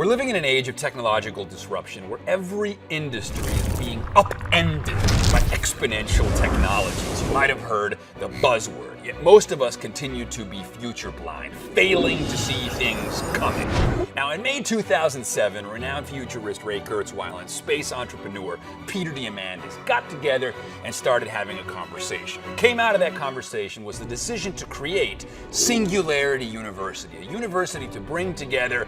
We're living in an age of technological disruption where every industry is being upended by exponential technologies. You might have heard the buzzword, yet most of us continue to be future blind, failing to see things coming. Now, in May 2007, renowned futurist Ray Kurzweil and space entrepreneur Peter Diamandis got together and started having a conversation. What came out of that conversation was the decision to create Singularity University, a university to bring together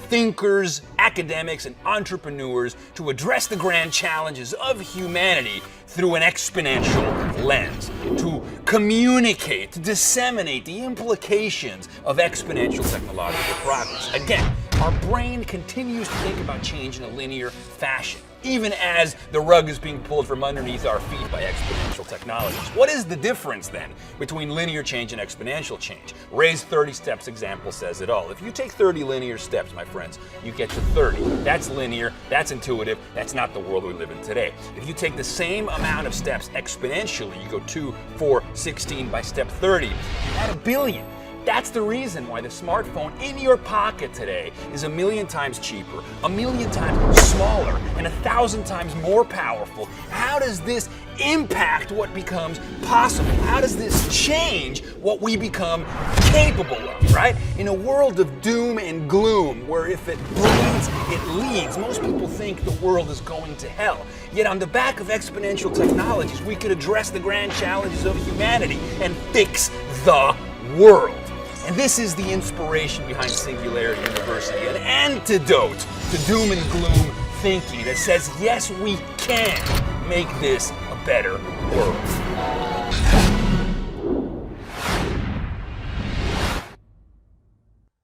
thinkers, academics, and entrepreneurs to address the grand challenges of humanity through an exponential lens, to communicate, to disseminate the implications of exponential technological progress. Again, our brain continues to think about change in a linear fashion, even as the rug is being pulled from underneath our feet by exponential technologies. What is the difference then between linear change and exponential change? Ray's 30 steps example says it all. If you take 30 linear steps, my friends, you get to 30. That's linear, that's intuitive, that's not the world we live in today. If you take the same amount of steps exponentially, you go 2, 4, 16 by step 30, you add 1 billion. That's the reason why the smartphone in your pocket today is 1,000,000 times cheaper, 1,000,000 times smaller, and 1,000 times more powerful. How does this impact what becomes possible? How does this change what we become capable of, right? In a world of doom and gloom, where if it bleeds, it leads, most people think the world is going to hell. Yet on the back of exponential technologies, we could address the grand challenges of humanity and fix the world. And this is the inspiration behind Singularity University, an antidote to doom and gloom thinking that says, yes, we can make this a better world.